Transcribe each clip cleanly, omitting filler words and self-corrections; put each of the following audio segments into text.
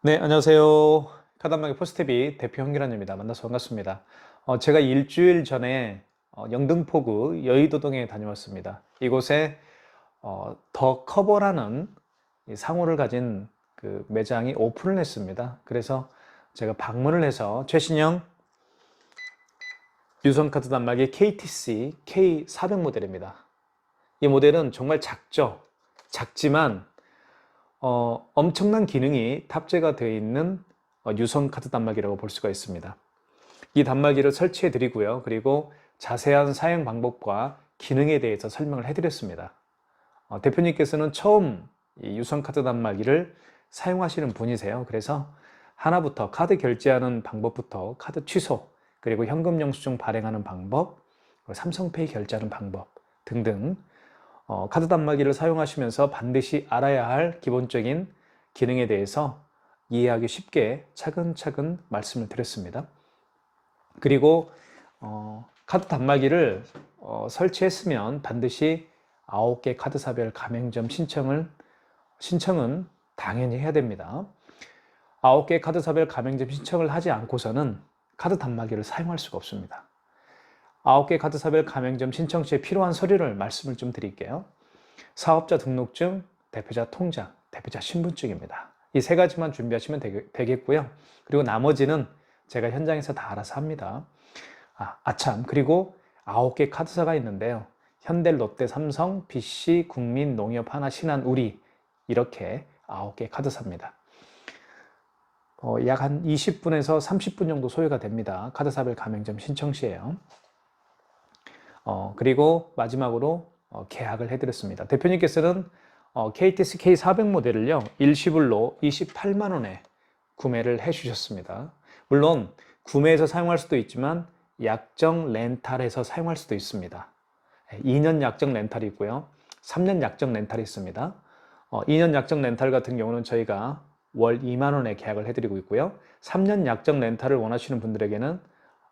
네, 안녕하세요. 카단마기 포스트비 대표 홍기란입니다. 만나서 반갑습니다. 제가 일주일 전에 영등포구 여의도동에 다녀왔습니다. 이곳에 더 커버라는 이 상호를 가진 그 매장이 오픈을 했습니다. 그래서 제가 방문을 해서 최신형 유선카드 단말기 KTC K400 모델입니다. 이 모델은 정말 작죠. 작지만 엄청난 기능이 탑재가 되어 있는 유선 카드 단말기라고 볼 수가 있습니다. 이 단말기를 설치해 드리고요. 그리고 자세한 사용 방법과 기능에 대해서 설명을 해드렸습니다. 대표님께서는 처음 이 유선 카드 단말기를 사용하시는 분이세요. 그래서 하나부터 카드 결제하는 방법부터 카드 취소, 그리고 현금 영수증 발행하는 방법, 삼성페이 결제하는 방법 등등 카드 단말기를 사용하시면서 반드시 알아야 할 기본적인 기능에 대해서 이해하기 쉽게 차근차근 말씀을 드렸습니다. 그리고 카드 단말기를 설치했으면 반드시 9개 카드사별 가맹점 신청은 당연히 해야 됩니다. 9개 카드사별 가맹점 신청을 하지 않고서는 카드 단말기를 사용할 수가 없습니다. 9개 카드사별 가맹점 신청 시에 필요한 서류를 말씀을 좀 드릴게요. 사업자 등록증, 대표자 통장, 대표자 신분증입니다. 이 세 가지만 준비하시면 되겠고요. 그리고 나머지는 제가 현장에서 다 알아서 합니다. 참, 그리고 9개 카드사가 있는데요. 현대, 롯데, 삼성, BC, 국민, 농협, 하나, 신한, 우리 이렇게 9개 카드사입니다. 약 한 20분에서 30분 정도 소요가 됩니다. 카드사별 가맹점 신청 시에요. 그리고 마지막으로 계약을 해드렸습니다. 대표님께서는 KTC K400 모델을요, 일시불로 28만 원에 구매를 해주셨습니다. 물론 구매해서 사용할 수도 있지만 약정 렌탈해서 사용할 수도 있습니다. 2년 약정 렌탈이 있고요, 3년 약정 렌탈이 있습니다. 2년 약정 렌탈 같은 경우는 저희가 월 2만 원에 계약을 해드리고 있고요, 3년 약정 렌탈을 원하시는 분들에게는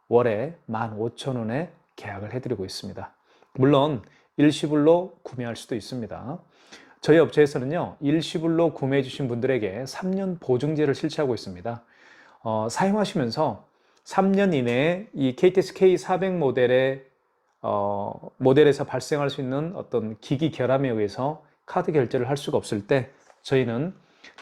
월에 15,000원에 계약을 해드리고 있습니다. 물론 일시불로 구매할 수도 있습니다. 저희 업체에서는요, 일시불로 구매해 주신 분들에게 3년 보증제를 실시하고 있습니다. 사용하시면서 3년 이내에 이 KTS K400 모델에서 발생할 수 있는 어떤 기기 결함에 의해서 카드 결제를 할 수가 없을 때 저희는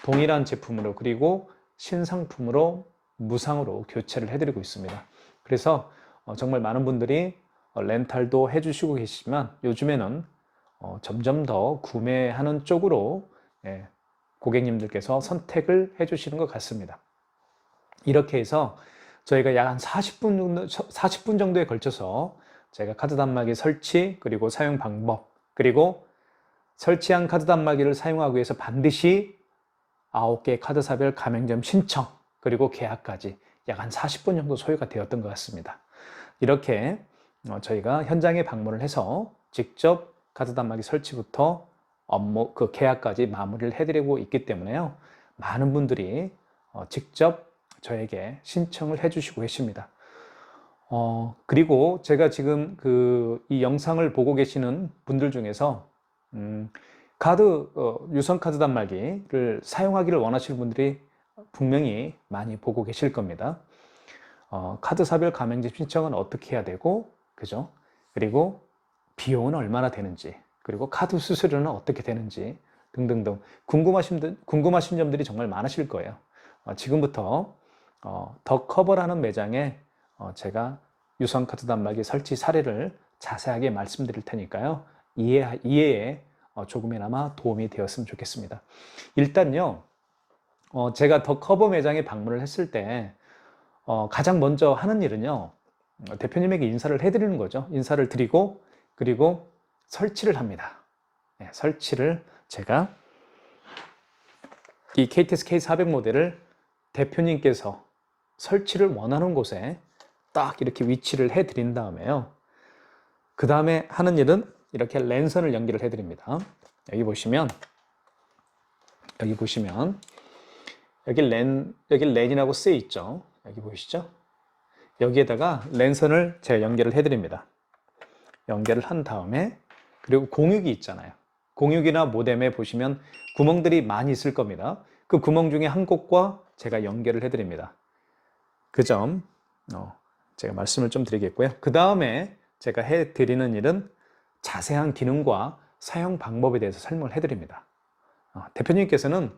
동일한 제품으로, 그리고 신상품으로 무상으로 교체를 해드리고 있습니다. 그래서 정말 많은 분들이 렌탈도 해주시고 계시지만 요즘에는 점점 더 구매하는 쪽으로 고객님들께서 선택을 해주시는 것 같습니다. 이렇게 해서 저희가 약 한 40분 정도에 걸쳐서 제가 카드 단말기 설치, 그리고 사용 방법, 그리고 설치한 카드 단말기를 사용하기 위해서 반드시 9개 카드사별 가맹점 신청, 그리고 계약까지 약 한 40분 정도 소요가 되었던 것 같습니다. 이렇게 저희가 현장에 방문을 해서 직접 카드 단말기 설치부터 업무, 그 계약까지 마무리를 해드리고 있기 때문에요, 많은 분들이 직접 저에게 신청을 해주시고 계십니다. 그리고 제가 지금 이 영상을 보고 계시는 분들 중에서 유선 카드 단말기를 사용하기를 원하시는 분들이 분명히 많이 보고 계실 겁니다. 카드사별 가맹점 신청은 어떻게 해야 되고, 그죠? 그리고 비용은 얼마나 되는지, 그리고 카드 수수료는 어떻게 되는지 등등등 궁금하신 점들이 정말 많으실 거예요. 지금부터 더 커버라는 매장에 제가 유선 카드 단말기 설치 사례를 자세하게 말씀드릴 테니까요, 이해에 조금이나마 도움이 되었으면 좋겠습니다. 일단요, 제가 더 커버 매장에 방문을 했을 때 가장 먼저 하는 일은요, 대표님에게 인사를 해드리는 거죠. 인사를 드리고, 그리고 설치를 합니다. 설치를 제가 이 KTS K400 모델을 대표님께서 설치를 원하는 곳에 딱 이렇게 위치를 해드린 다음에요, 그 다음에 하는 일은 이렇게 랜선을 연결을 해드립니다. 여기 보시면 여기 랜이라고 쓰여 있죠. 여기 보이시죠? 여기에다가 랜선을 제가 연결을 해드립니다. 연결을 한 다음에, 그리고 공유기 있잖아요. 공유기나 모뎀에 보시면 구멍들이 많이 있을 겁니다. 그 구멍 중에 한 곳과 제가 연결을 해드립니다. 그 점 제가 말씀을 좀 드리겠고요. 그 다음에 제가 해드리는 일은 자세한 기능과 사용 방법에 대해서 설명을 해드립니다. 대표님께서는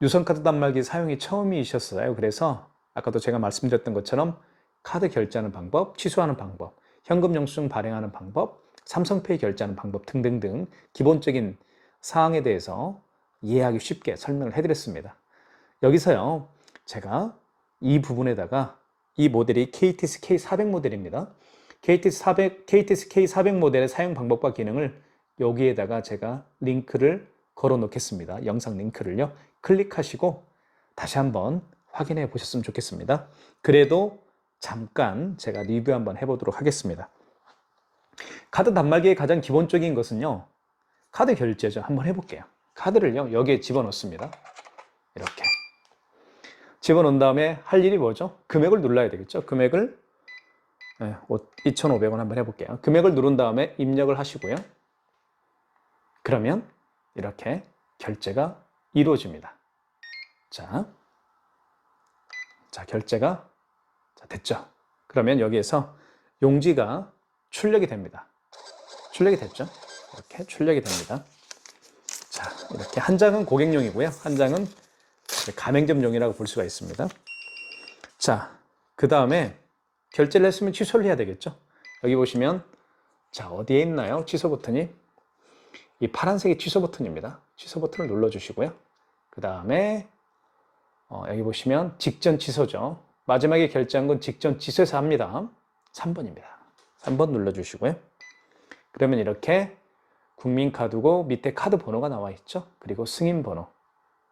유선카드 단말기 사용이 처음이셨어요. 그래서 아까도 제가 말씀드렸던 것처럼 카드 결제하는 방법, 취소하는 방법, 현금 영수증 발행하는 방법, 삼성페이 결제하는 방법 등등등 기본적인 사항에 대해서 이해하기 쉽게 설명을 해드렸습니다. 여기서요, 제가 이 부분에다가 이 모델이 KTC K400 모델입니다. KTC K400 모델의 사용 방법과 기능을 여기에다가 제가 링크를 걸어 놓겠습니다. 영상 링크를요. 클릭하시고 다시 한번 확인해 보셨으면 좋겠습니다. 그래도 잠깐 제가 리뷰 한번 해보도록 하겠습니다. 카드 단말기의 가장 기본적인 것은요, 카드 결제죠. 한번 해볼게요. 카드를요, 여기에 집어넣습니다. 이렇게. 집어넣은 다음에 할 일이 뭐죠? 금액을 눌러야 되겠죠? 금액을 2,500원 한번 해볼게요. 금액을 누른 다음에 입력을 하시고요. 그러면 이렇게 결제가 이루어집니다. 자, 결제가 됐죠? 그러면 여기에서 용지가 출력이 됩니다. 출력이 됐죠? 이렇게 출력이 됩니다. 자, 이렇게 한 장은 고객용이고요. 한 장은 가맹점용이라고 볼 수가 있습니다. 자, 그 다음에 결제를 했으면 취소를 해야 되겠죠? 여기 보시면 자, 어디에 있나요? 취소 버튼이 이 파란색이 취소 버튼입니다. 취소 버튼을 눌러주시고요. 그 다음에 여기 보시면 직전 취소죠. 마지막에 결제한 건 직전 취소해서 합니다. 3번입니다. 3번 눌러주시고요. 그러면 이렇게 국민카드고 밑에 카드 번호가 나와 있죠. 그리고 승인번호.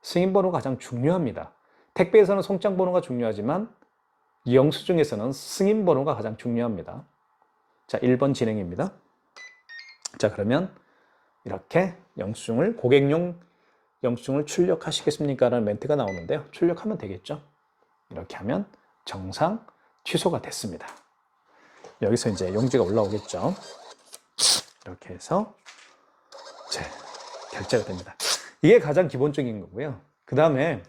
승인번호가 가장 중요합니다. 택배에서는 송장번호가 중요하지만 영수증에서는 승인번호가 가장 중요합니다. 자, 1번 진행입니다. 자, 그러면 이렇게 영수증을 고객용 영수증을 출력하시겠습니까? 라는 멘트가 나오는데요. 출력하면 되겠죠. 이렇게 하면 정상 취소가 됐습니다. 여기서 이제 용지가 올라오겠죠. 이렇게 해서 결제가 됩니다. 이게 가장 기본적인 거고요. 그 다음에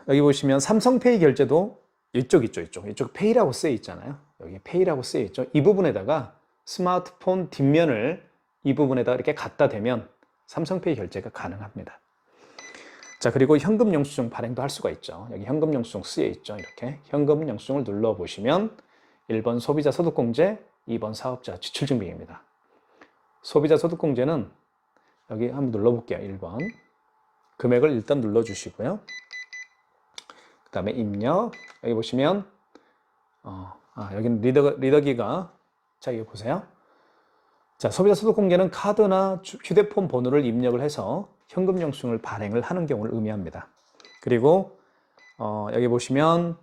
여기 보시면 삼성페이 결제도 이쪽 페이라고 쓰여 있잖아요. 여기 페이라고 쓰여 있죠. 이 부분에다가 스마트폰 뒷면을 이 부분에다가 이렇게 갖다 대면 삼성페이 결제가 가능합니다. 자, 그리고 현금 영수증 발행도 할 수가 있죠. 여기 현금 영수증 쓰여 있죠. 이렇게 현금 영수증을 눌러 보시면 1번 소비자 소득공제, 2번 사업자 지출증빙입니다. 소비자 소득공제는 여기 한번 눌러볼게요. 1번 금액을 일단 눌러주시고요. 그 다음에 입력. 여기 보시면 여기는 리더기가 자, 여기 보세요. 자, 소비자 소득공제는 카드나 휴대폰 번호를 입력을 해서 현금 영수증을 발행을 하는 경우를 의미합니다. 그리고 여기 보시면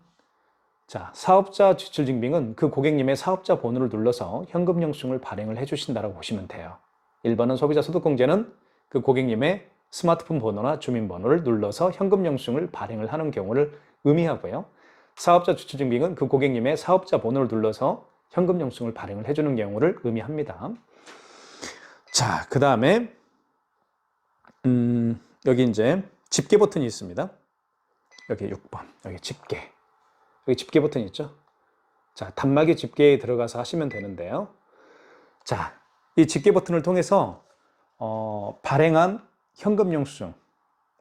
자, 사업자 지출증빙은 그 고객님의 사업자 번호를 눌러서 현금 영수증을 발행을 해주신다고 보시면 돼요. 1번은 소비자 소득공제는 그 고객님의 스마트폰 번호나 주민번호를 눌러서 현금 영수증을 발행을 하는 경우를 의미하고요. 사업자 지출증빙은 그 고객님의 사업자 번호를 눌러서 현금 영수증을 발행을 해주는 경우를 의미합니다. 자, 그 다음에 여기 이제 집계 버튼이 있습니다. 여기 6번, 여기 집계. 여기 집계 버튼이 있죠. 자, 단말기 집계에 들어가서 하시면 되는데요. 자, 이 집계 버튼을 통해서 발행한 현금 영수증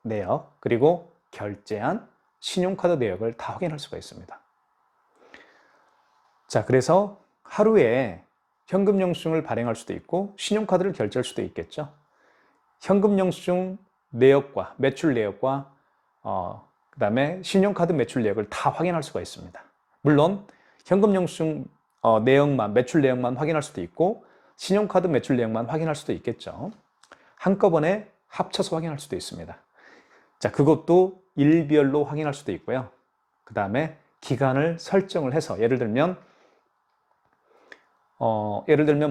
내역 그리고 결제한 신용카드 내역을 다 확인할 수가 있습니다. 자, 그래서 하루에 현금 영수증을 발행할 수도 있고 신용카드를 결제할 수도 있겠죠. 현금 영수증 내역과 매출 내역과 그 다음에 신용카드 매출 내역을 다 확인할 수가 있습니다. 물론 현금 영수증 내역만, 매출 내역만 확인할 수도 있고 신용카드 매출 내역만 확인할 수도 있겠죠. 한꺼번에 합쳐서 확인할 수도 있습니다. 자, 그것도 일별로 확인할 수도 있고요. 그 다음에 기간을 설정을 해서 예를 들면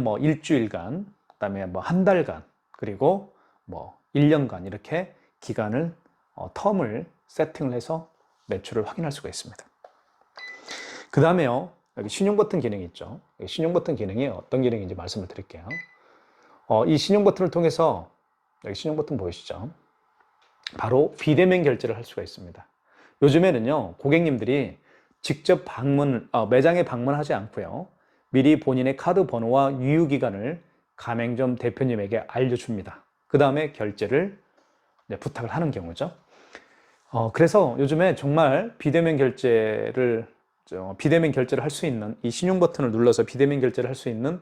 뭐 일주일간, 그 다음에 뭐 한 달간, 그리고 뭐 1년간 이렇게 기간을 텀을 세팅을 해서 매출을 확인할 수가 있습니다. 그 다음에요, 여기 신용 버튼 기능이 있죠. 신용 버튼 기능이 어떤 기능인지 말씀을 드릴게요. 이 신용 버튼을 통해서 여기 신용 버튼 보이시죠? 바로 비대면 결제를 할 수가 있습니다. 요즘에는요, 고객님들이 직접 매장에 방문하지 않고요, 미리 본인의 카드 번호와 유효기간을 가맹점 대표님에게 알려줍니다. 그 다음에 결제를 부탁을 하는 경우죠. 그래서 요즘에 정말 비대면 결제를 할 수 있는, 이 신용 버튼을 눌러서 비대면 결제를 할 수 있는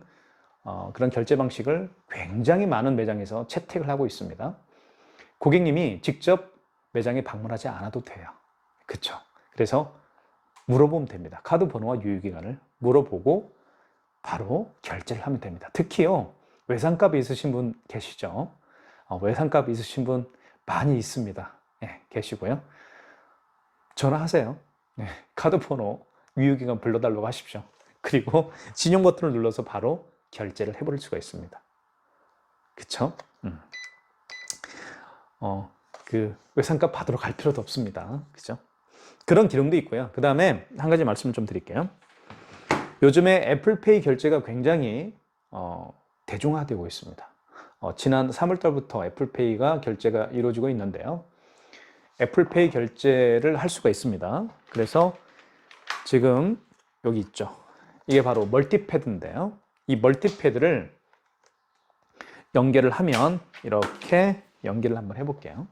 그런 결제 방식을 굉장히 많은 매장에서 채택을 하고 있습니다. 고객님이 직접 매장에 방문하지 않아도 돼요. 그쵸? 그래서 물어보면 됩니다. 카드 번호와 유효기간을 물어보고 바로 결제를 하면 됩니다. 특히요, 외상값이 있으신 분 계시죠? 외상값 있으신 분 많이 있습니다. 네, 계시고요. 전화하세요. 네, 카드 번호, 유효기간 불러달라고 하십시오. 그리고 신용 버튼을 눌러서 바로 결제를 해버릴 수가 있습니다. 그쵸? 그 외상값 받으러 갈 필요도 없습니다. 그죠? 그런 기능도 있고요. 그 다음에 한 가지 말씀을 좀 드릴게요. 요즘에 애플페이 결제가 굉장히 대중화되고 있습니다. 지난 3월 달부터 애플페이가 결제가 이루어지고 있는데요. 애플페이 결제를 할 수가 있습니다. 그래서 지금 여기 있죠. 이게 바로 멀티패드인데요. 이 멀티패드를 연결을 하면 이렇게 연결을 한번 해볼게요.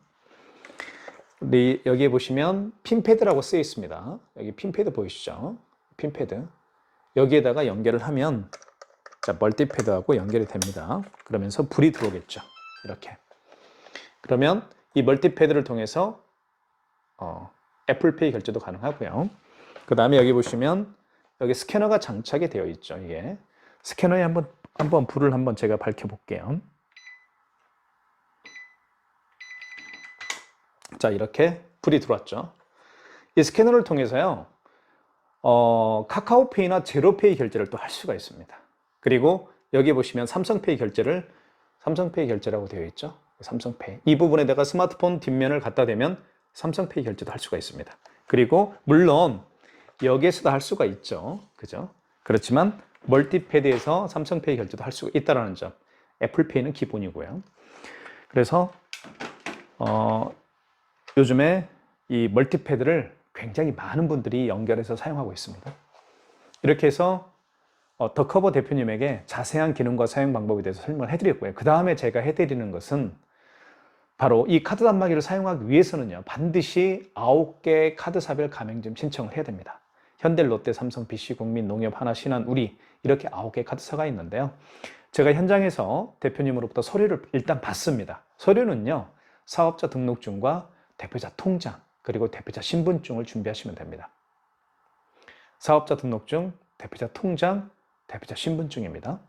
여기에 보시면 핀패드라고 쓰여 있습니다. 여기 핀패드 보이시죠? 핀패드. 여기에다가 연결을 하면 자, 멀티패드하고 연결이 됩니다. 그러면서 불이 들어오겠죠. 이렇게. 그러면 이 멀티패드를 통해서 애플페이 결제도 가능하고요. 그 다음에 여기 보시면 여기 스캐너가 장착이 되어 있죠. 이게 스캐너에 한번 불을 한번 제가 밝혀볼게요. 자, 이렇게 불이 들어왔죠. 이 스캐너를 통해서요, 카카오페이나 제로페이 결제를 또 할 수가 있습니다. 그리고 여기 보시면 삼성페이 결제라고 되어 있죠. 삼성페이. 이 부분에다가 스마트폰 뒷면을 갖다 대면 삼성페이 결제도 할 수가 있습니다. 그리고 물론 여기에서도 할 수가 있죠. 그죠? 그렇지만 멀티패드에서 삼성페이 결제도 할 수가 있다는 점. 애플페이는 기본이고요. 그래서 요즘에 이 멀티패드를 굉장히 많은 분들이 연결해서 사용하고 있습니다. 이렇게 해서 더커버 대표님에게 자세한 기능과 사용 방법에 대해서 설명을 해드렸고요. 그 다음에 제가 해드리는 것은 바로 이 카드 단말기를 사용하기 위해서는요, 반드시 9개 카드사별 가맹점 신청을 해야 됩니다. 현대, 롯데, 삼성, BC, 국민, 농협, 하나, 신한, 우리 이렇게 9개 카드사가 있는데요. 제가 현장에서 대표님으로부터 서류를 일단 받습니다. 서류는요, 사업자 등록증과 대표자 통장, 그리고 대표자 신분증을 준비하시면 됩니다. 사업자 등록증, 대표자 통장, 대표자 신분증입니다.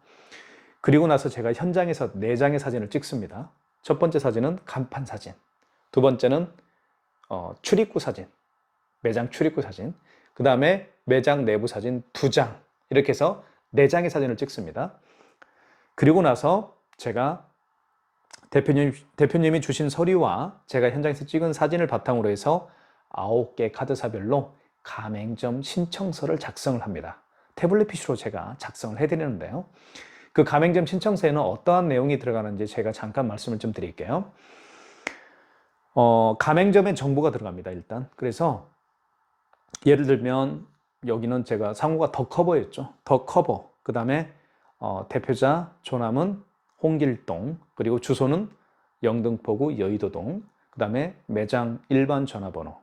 그리고 나서 제가 현장에서 4장의 사진을 찍습니다. 첫 번째 사진은 간판 사진, 두 번째는 출입구 사진, 매장 출입구 사진, 그 다음에 매장 내부 사진 2장, 이렇게 해서 4장의 사진을 찍습니다. 그리고 나서 제가 대표님이 주신 서류와 제가 현장에서 찍은 사진을 바탕으로 해서 9개 카드사별로 가맹점 신청서를 작성을 합니다. 태블릿 PC로 제가 작성을 해드리는데요. 그 가맹점 신청서에는 어떠한 내용이 들어가는지 제가 잠깐 말씀을 좀 드릴게요. 가맹점의 정보가 들어갑니다, 일단. 그래서 예를 들면 여기는 제가 상호가 더커버였죠. 더커버. 그 다음에 대표자 조남은 홍길동, 그리고 주소는 영등포구 여의도동, 그 다음에 매장 일반 전화번호.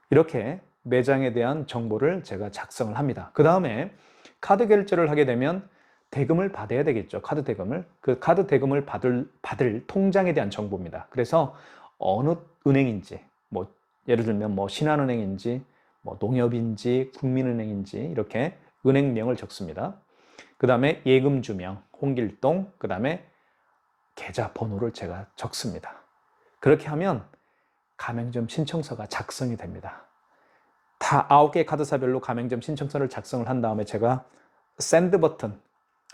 이렇게 매장에 대한 정보를 제가 작성을 합니다. 그 다음에 카드 결제를 하게 되면 대금을 받아야 되겠죠. 카드 대금을. 그 카드 대금을 받을 통장에 대한 정보입니다. 그래서 어느 은행인지, 뭐 예를 들면 뭐 신한은행인지, 뭐 농협인지, 국민은행인지 이렇게 은행명을 적습니다. 그 다음에 예금주명, 홍길동, 그 다음에 계좌 번호를 제가 적습니다. 그렇게 하면 가맹점 신청서가 작성이 됩니다. 다 9개 카드사별로 가맹점 신청서를 작성을 한 다음에 제가 샌드 버튼,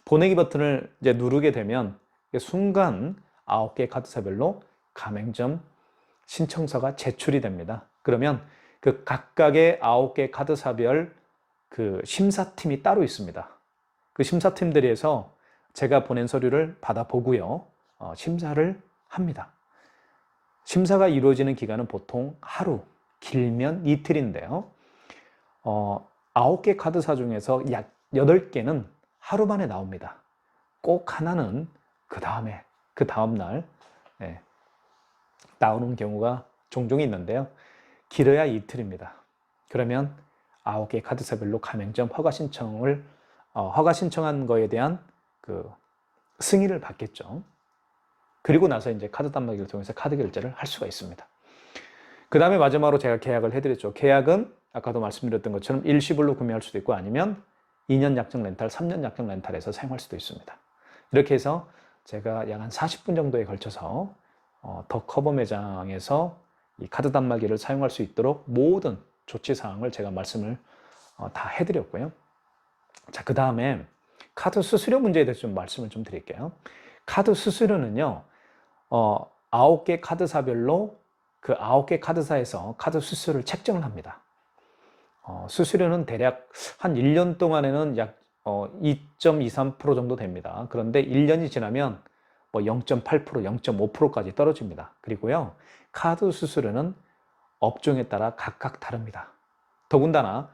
보내기 버튼을 이제 누르게 되면 순간 9개 카드사별로 가맹점 신청서가 제출이 됩니다. 그러면 그 각각의 9개 카드사별 그 심사팀이 따로 있습니다. 그 심사팀들에서 제가 보낸 서류를 받아보고요, 심사를 합니다. 심사가 이루어지는 기간은 보통 하루, 길면 이틀인데요. 9개 카드사 중에서 약 8개는 하루 만에 나옵니다. 꼭 하나는 그 다음날 나오는 경우가 종종 있는데요. 길어야 이틀입니다. 그러면 9개 카드사별로 가맹점 허가 신청한 거에 대한 그 승인을 받겠죠. 그리고 나서 이제 카드 단말기를 통해서 카드 결제를 할 수가 있습니다. 그 다음에 마지막으로 제가 계약을 해드렸죠. 계약은 아까도 말씀드렸던 것처럼 일시불로 구매할 수도 있고 아니면 2년 약정 렌탈, 3년 약정 렌탈에서 사용할 수도 있습니다. 이렇게 해서 제가 약 한 40분 정도에 걸쳐서 더 커버 매장에서 이 카드 단말기를 사용할 수 있도록 모든 조치사항을 제가 말씀을 다 해드렸고요. 자, 그 다음에 카드 수수료 문제에 대해서 좀 말씀을 좀 드릴게요. 카드 수수료는요, 9개 카드사별로 그 9개 카드사에서 카드 수수료를 책정을 합니다. 수수료는 대략 한 1년 동안에는 약 2.23% 정도 됩니다. 그런데 1년이 지나면 뭐 0.8%, 0.5%까지 떨어집니다. 그리고요, 카드 수수료는 업종에 따라 각각 다릅니다. 더군다나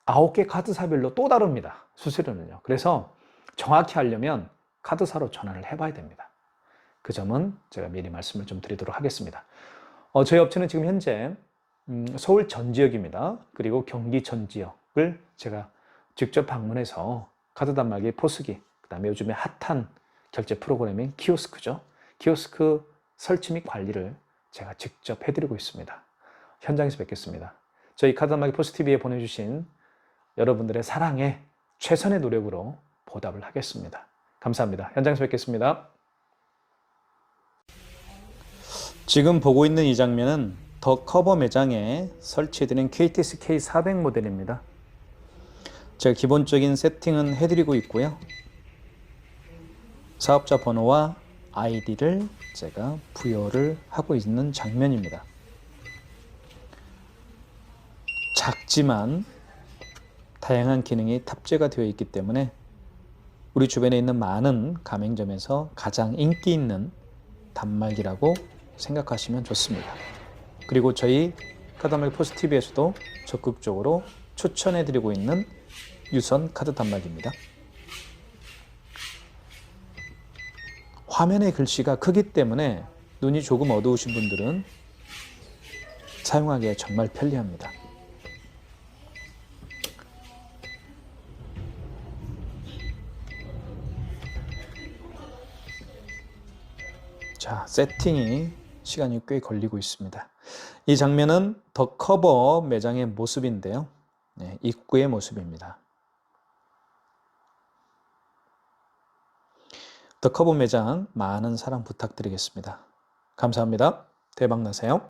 9개 카드사별로 또 다릅니다. 수수료는요. 그래서 정확히 하려면 카드사로 전화를 해봐야 됩니다. 그 점은 제가 미리 말씀을 좀 드리도록 하겠습니다. 저희 업체는 지금 현재 서울 전 지역입니다. 그리고 경기 전 지역을 제가 직접 방문해서 카드 단말기, 포스기, 그 다음에 요즘에 핫한 결제 프로그램인 키오스크죠. 키오스크 설치 및 관리를 제가 직접 해드리고 있습니다. 현장에서 뵙겠습니다. 저희 카드 단말기 포스TV에 보내주신 여러분들의 사랑에 최선의 노력으로 보답을 하겠습니다. 감사합니다. 현장에서 뵙겠습니다. 지금 보고 있는 이 장면은 더 커버 매장에 설치해드린 KTC K400 모델입니다. 제가 기본적인 세팅은 해드리고 있고요. 사업자 번호와 아이디를 제가 부여를 하고 있는 장면입니다. 작지만 다양한 기능이 탑재가 되어 있기 때문에 우리 주변에 있는 많은 가맹점에서 가장 인기 있는 단말기라고 생각하시면 좋습니다. 그리고 저희 카드 단말기 포스TV에서도 적극적으로 추천해드리고 있는 유선 카드 단말기입니다. 화면의 글씨가 크기 때문에 눈이 조금 어두우신 분들은 사용하기에 정말 편리합니다. 자, 세팅이 시간이 꽤 걸리고 있습니다. 이 장면은 더 커버 매장의 모습인데요. 입구의 모습입니다. 더 커버 매장 많은 사랑 부탁드리겠습니다. 감사합니다. 대박 나세요.